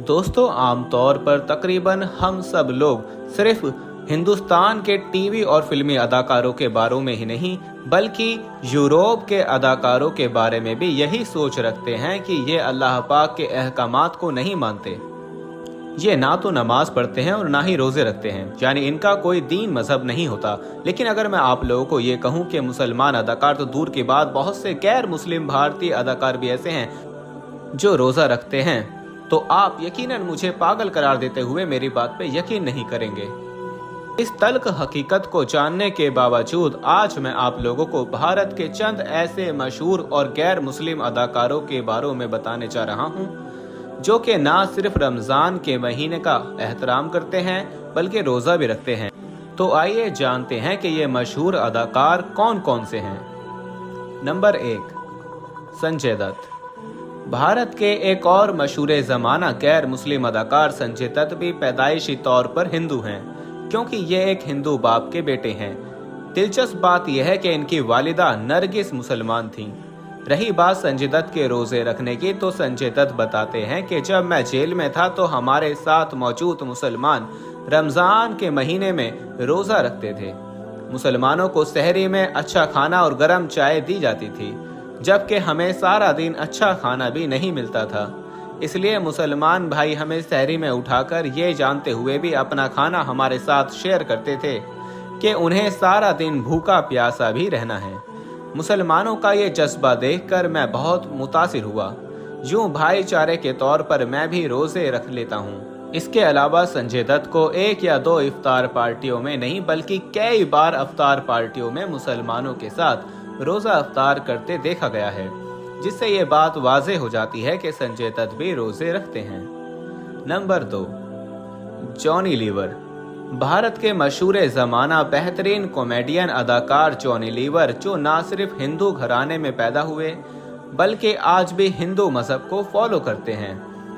दोस्तों, आम तौर पर तकरीबन हम सब लोग सिर्फ हिंदुस्तान के टीवी और फिल्मी अदाकारों के बारे में ही नहीं बल्कि यूरोप के अदाकारों के बारे में भी यही सोच रखते हैं कि ये अल्लाह पाक के अहकामात को नहीं मानते। ये ना तो नमाज पढ़ते हैं और ना ही रोजे रखते हैं, यानी इनका कोई दीन मजहब नहीं होता। लेकिन अगर मैं आप लोगों को ये कहूँ कि मुसलमान अदाकार तो दूर की बात, बहुत से गैर मुस्लिम भारतीय अदाकार भी ऐसे हैं जो रोजा रखते हैं, तो आप यकीनन मुझे पागल करार देते हुए मेरी बात पे यकीन नहीं करेंगे। इस तल्ख हकीकत को जानने के बावजूद आज मैं आप लोगों को भारत के चंद ऐसे मशहूर और गैर मुस्लिम अदाकारों के बारे में बताने जा रहा हूँ जो कि ना सिर्फ रमजान के महीने का एहतराम करते हैं बल्कि रोजा भी रखते हैं। तो आइए जानते हैं कि ये मशहूर अदाकार कौन कौन से हैं। नंबर 1, संजय दत्त। भारत के एक और मशहूर ज़माना गैर मुस्लिम अदाकार संजय दत्त भी पैदाइशी तौर पर हिंदू हैं, क्योंकि ये एक हिंदू बाप के बेटे हैं। दिलचस्प बात यह है कि इनकी वालिदा नरगिस मुसलमान थीं। रही बात संजय दत्त के रोजे रखने की, तो संजय दत्त बताते हैं कि जब मैं जेल में था तो हमारे साथ मौजूद मुसलमान रमजान के महीने में रोजा रखते थे। मुसलमानों को सहरी में अच्छा खाना और गर्म चाय दी जाती थी, जबकि हमें सारा दिन अच्छा खाना भी नहीं मिलता था। इसलिए मुसलमान भाई हमें सहरी में उठाकर ये जानते हुए भी अपना खाना हमारे साथ शेयर करते थे कि उन्हें सारा दिन भूखा प्यासा भी रहना है। मुसलमानों का ये जज्बा देखकर मैं बहुत मुतासिर हुआ। यूं भाईचारे के तौर पर मैं भी रोजे रख लेता हूँ। इसके अलावा संजय दत्त को 1 या 2 इफ्तार पार्टियों में नहीं बल्कि कई बार अफ्तार पार्टियों में मुसलमानों के साथ रोजा अफ्तार करते देखा गया है, जिससे ये बात वाज़ेह हो जाती है कि संजय दत्त भी रोजे रखते हैं। Number 2, Johnny liver. भारत के मशहूर ज़माना बेहतरीन कॉमेडियन अदाकार जॉनी लीवर, जो ना सिर्फ हिंदू घराने में पैदा हुए बल्कि आज भी हिंदू मजहब को फॉलो करते हैं।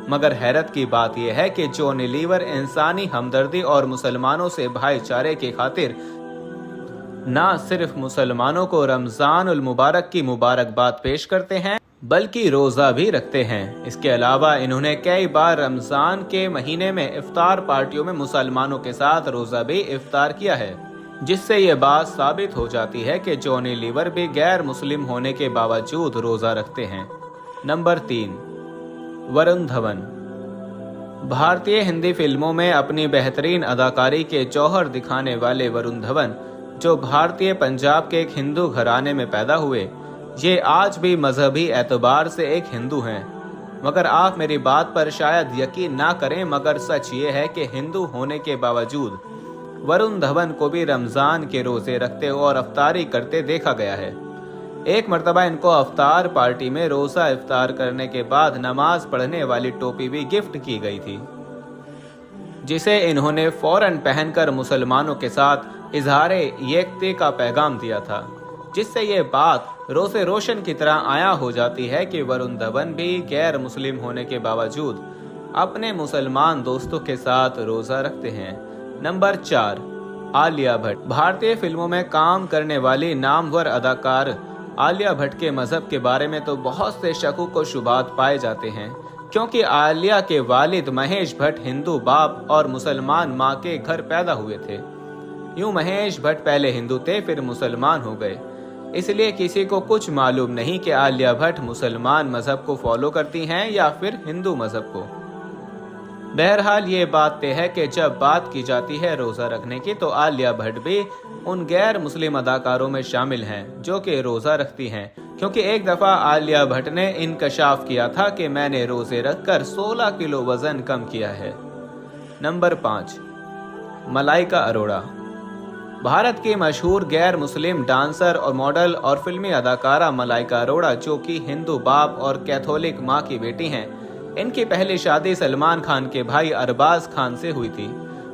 मगर हैरत की बात यह है कि जॉनी लीवर इंसानी हमदर्दी और मुसलमानों से भाईचारे की खातिर ना सिर्फ मुसलमानों को रमजान उल मुबारक की मुबारकबाद पेश करते हैं बल्कि रोजा भी रखते हैं। इसके अलावा इन्होंने कई बार रमजान के महीने में इफ्तार पार्टियों में मुसलमानों के साथ रोजा भी इफ्तार किया है, जिससे ये बात साबित हो जाती है कि जॉनी लीवर भी गैर मुस्लिम होने के बावजूद रोजा रखते हैं। नंबर 3, वरुण धवन। भारतीय हिंदी फिल्मों में अपनी बेहतरीन अदाकारी के जौहर दिखाने वाले वरुण धवन, जो भारतीय पंजाब के एक हिंदू घराने में पैदा हुए, ये आज भी मजहबी एतबार से एक हिंदू हैं। मगर आप मेरी बात पर शायद यकीन ना करें, मगर सच ये है कि हिंदू होने के बावजूद वरुण धवन को भी रमजान के रोजे रखते और अफ्तारी करते देखा गया है। एक मर्तबा इनको अफ्तार पार्टी में रोजा इफ्तार करने के बाद नमाज पढ़ने वाली टोपी भी गिफ्ट की गई थी, जिसे इन्होंने फौरन पहनकर मुसलमानों के साथ इजहारे येकते का पैगाम दिया था, जिससे ये बात रोसे रोशन की तरह आया हो जाती है कि वरुण धवन भी गैर मुस्लिम होने के बावजूद अपने मुसलमान दोस्तों के साथ रोजा रखते हैं। नंबर 4, आलिया भट्ट। भारतीय फिल्मों में काम करने वाली नामवर अदाकार आलिया भट्ट के मजहब के बारे में तो बहुत से शकुक व शुबात पाए जाते हैं, क्योंकि आलिया के वालिद महेश भट्ट हिंदू बाप और मुसलमान माँ के घर पैदा हुए थे। यूं महेश भट्ट पहले हिंदू थे, फिर मुसलमान हो गए। इसलिए किसी को कुछ मालूम नहीं कि आलिया भट्ट मुसलमान मजहब को फॉलो करती हैं या फिर हिंदू मजहब को। बहरहाल ये बात तय है कि जब बात की जाती है रोजा रखने की, तो आलिया भट्ट भी उन गैर मुस्लिम अदाकारों में शामिल हैं जो कि रोजा रखती हैं, क्योंकि एक दफा आलिया भट्ट ने इंकशाफ किया था कि मैंने रोजे रखकर 16 किलो वजन कम किया है। नंबर 5, मलाइका अरोड़ा। भारत की मशहूर गैर मुस्लिम डांसर और मॉडल और फिल्मी अदाकारा मलाइका अरोड़ा, जो कि हिंदू बाप और कैथोलिक माँ की बेटी हैं, इनकी पहली शादी सलमान खान के भाई अरबाज खान से हुई थी,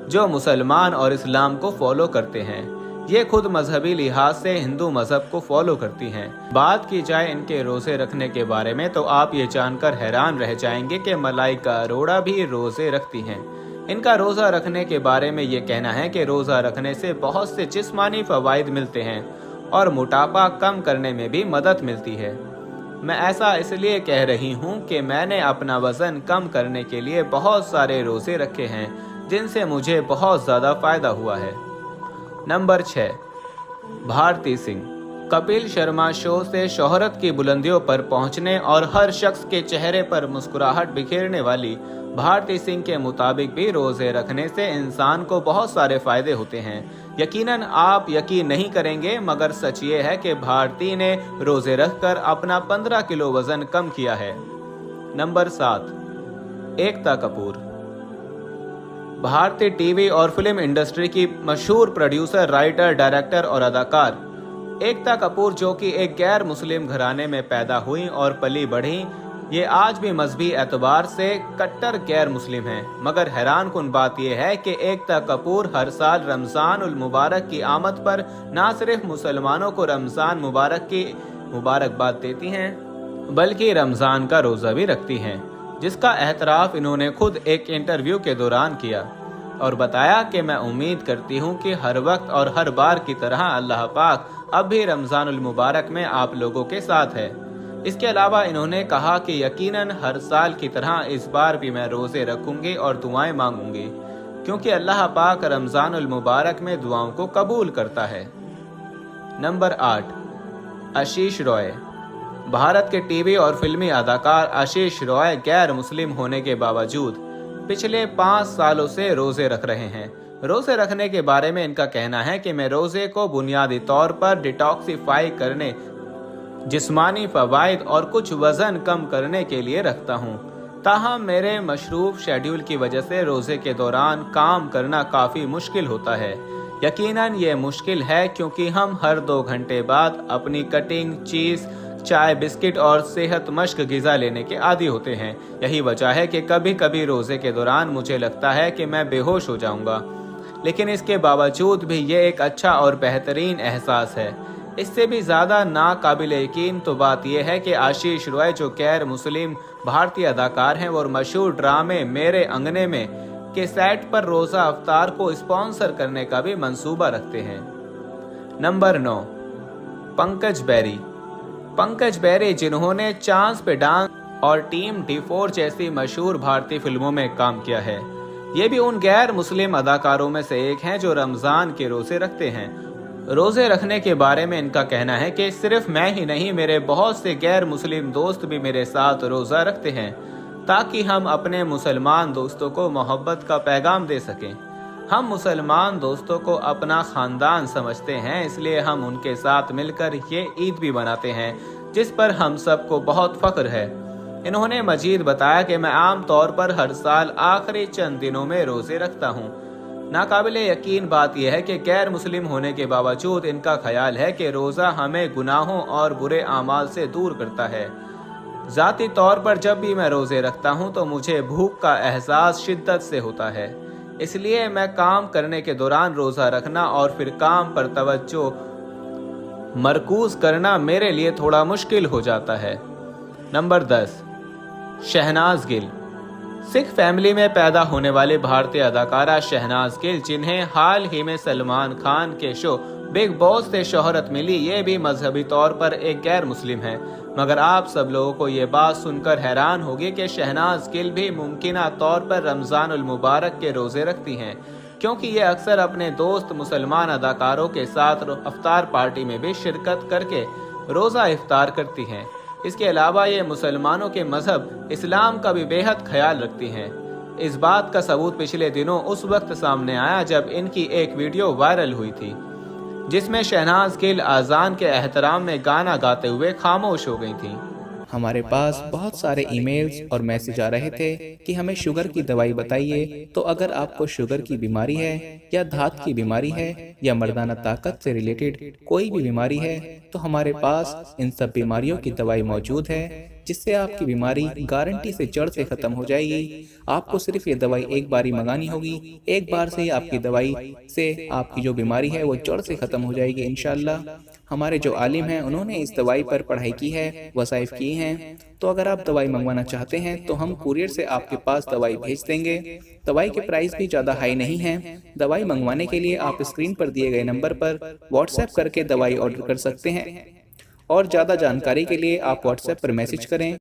जो मुसलमान और इस्लाम को फॉलो करते हैं। ये खुद मजहबी लिहाज से हिंदू मजहब को फॉलो करती हैं। बात की जाए इनके रोजे रखने के बारे में, तो आप ये जानकर हैरान रह जाएंगे कि मलाइका अरोड़ा भी रोजे रखती हैं। इनका रोजा रखने के बारे में ये कहना है कि रोजा रखने से बहुत से जिस्मानी फवाइद मिलते हैं और मोटापा कम करने में भी मदद मिलती है। मैं ऐसा इसलिए कह रही हूँ कि मैंने अपना वज़न कम करने के लिए बहुत सारे रोज़े रखे हैं जिनसे मुझे बहुत ज़्यादा फ़ायदा हुआ है। नंबर 6, भारती सिंह। कपिल शर्मा शो से शोहरत की बुलंदियों पर पहुंचने और हर शख्स के चेहरे पर मुस्कुराहट बिखेरने वाली भारती सिंह के मुताबिक भी रोजे रखने से इंसान को बहुत सारे फायदे होते हैं। यकीनन आप यकीन नहीं करेंगे, मगर सच ये है कि भारती ने रोजे रखकर अपना 15 किलो वजन कम किया है। नंबर 7, एकता कपूर। भारतीय टीवी और फिल्म इंडस्ट्री की मशहूर प्रोड्यूसर, राइटर, डायरेक्टर और अदाकार एकता कपूर, जो कि एक गैर मुस्लिम घराने में पैदा हुई और पली बढ़ी, ये आज भी मजहबी एतबार से कट्टर गैर मुस्लिम हैं। मगर हैरान कुन बात यह है कि एकता कपूर हर साल रमज़ान उल मुबारक की आमद पर ना सिर्फ मुसलमानों को रमज़ान मुबारक की मुबारकबाद देती हैं, बल्कि रमज़ान का रोज़ा भी रखती हैं, जिसका एहतराफ इन्होंने खुद एक इंटरव्यू के दौरान किया और बताया कि मैं उम्मीद करती हूँ कि हर वक्त और हर बार की तरह अल्लाह पाक अब भी रमज़ानुल मुबारक में आप लोगों के साथ है। इसके अलावा इन्होंने कहा कि यकीनन हर साल की तरह इस बार भी मैं रोज़े रखूंगी और दुआएं मांगूंगी, क्योंकि अल्लाह पाक रमज़ानुल मुबारक में दुआओं को कबूल करता है। नंबर 8, आशीष रॉय। भारत के टीवी और फिल्मी अदाकार आशीष रॉय गैर मुस्लिम होने के बावजूद पिछले 5 सालों से रोज़े रख रहे हैं। रोज़े रखने के बारे में इनका कहना है कि मैं रोज़े को बुनियादी तौर पर डिटॉक्सिफाई करने, जिस्मानी फ़वाइद और कुछ वज़न कम करने के लिए रखता हूँ। ताहम मेरे मशरूफ शेड्यूल की वजह से रोज़े के दौरान काम करना काफ़ी मुश्किल होता है। यकीनन ये मुश्किल है क्योंकि हम हर 2 घंटे बाद अपनी कटिंग, चीज़, चाय, बिस्किट और सेहत मश्क ग़िज़ा लेने के आदी होते हैं। यही वजह है कि कभी कभी रोज़े के दौरान मुझे लगता है कि मैं बेहोश हो जाऊंगा, लेकिन इसके बावजूद भी ये एक अच्छा और बेहतरीन एहसास है। इससे भी ज़्यादा नाकाबिल यकीन तो बात यह है कि आशीष रॉय, जो गैर मुस्लिम भारतीय अदाकार हैं और मशहूर ड्रामे मेरे अंगने में के सेट पर रोज़ा अफ्तार को स्पॉन्सर करने का भी मंसूबा रखते हैं। Number 9, Pankaj berry. Pankaj berry, जिन्होंने चांस पे डांस और टीम D4 जैसी मशहूर भारतीय फिल्मों में काम किया है, ये भी उन गैर मुस्लिम अदाकारों में से एक हैं जो रमज़ान के रोज़े रखते हैं। रोज़े रखने के बारे में इनका कहना है कि सिर्फ मैं ही नहीं, मेरे बहुत से गैर मुस्लिम दोस्त भी मेरे साथ रोज़ा रखते हैं ताकि हम अपने मुसलमान दोस्तों को मोहब्बत का पैगाम दे सकें। हम मुसलमान दोस्तों को अपना ख़ानदान समझते हैं, इसलिए हम उनके साथ मिलकर ये ईद भी मनाते हैं, जिस पर हम सबको बहुत फ़ख्र है। इन्होंने मजीद बताया कि मैं आम तौर पर हर साल आखिरी चंद दिनों में रोज़े रखता हूँ। नाकाबिल यकीन बात यह है कि गैर मुस्लिम होने के बावजूद इनका ख्याल है कि रोज़ा हमें गुनाहों और बुरे आमाल से दूर करता है। ज़ाती तौर पर जब भी मैं रोज़े रखता हूँ तो मुझे भूख का एहसास शिद्दत से होता है, इसलिए मैं काम करने के दौरान रोज़ा रखना और फिर काम पर तवज्जो मरकूज़ करना मेरे लिए थोड़ा मुश्किल हो जाता है। नंबर 10, शहनाज गिल। सिख फैमिली में पैदा होने वाली भारतीय अदाकारा शहनाज गिल, जिन्हें हाल ही में सलमान खान के शो बिग बॉस से शोहरत मिली, ये भी मजहबी तौर पर एक गैर मुस्लिम है। मगर आप सब लोगों को ये बात सुनकर हैरान होगी कि शहनाज गिल भी मुमकिना तौर पर रमज़ानुल मुबारक के रोज़े रखती हैं, क्योंकि ये अक्सर अपने दोस्त मुसलमान अदाकारों के साथ अफ्तार पार्टी में भी शिरकत करके रोज़ा इफ्तार करती हैं। इसके अलावा ये मुसलमानों के मजहब इस्लाम का भी बेहद ख्याल रखती हैं। इस बात का सबूत पिछले दिनों उस वक्त सामने आया जब इनकी एक वीडियो वायरल हुई थी, जिसमें शहनाज गिल अजान के एहतराम में गाना गाते हुए खामोश हो गई थी। हमारे पास बहुत सारे ईमेल्स और मैसेज आ रहे थे कि हमें शुगर की दवाई बताइए। तो अगर आपको शुगर की बीमारी है या धात की बीमारी है या मर्दाना ताकत से रिलेटेड कोई भी बीमारी है, तो हमारे पास इन सब बीमारियों की दवाई मौजूद है, जिससे आपकी बीमारी गारंटी से जड़ से खत्म हो जाएगी। आपको सिर्फ ये दवाई एक बार ही मंगानी होगी। एक बार से ही आपकी दवाई से आपकी जो बीमारी है वो जड़ से खत्म हो जाएगी इंशाल्लाह। हमारे जो आलिम हैं उन्होंने इस दवाई पर पढ़ाई की है, वसाइफ की हैं। तो अगर आप दवाई मंगवाना चाहते हैं तो हम कुरियर से आपके पास दवाई भेज देंगे। दवाई के प्राइस भी ज़्यादा हाई नहीं है। दवाई मंगवाने के लिए आप स्क्रीन पर दिए गए नंबर पर व्हाट्सएप करके दवाई ऑर्डर कर सकते हैं اور زیادہ جانکاری کے لیے آپ واٹس ایپ پر میسج کریں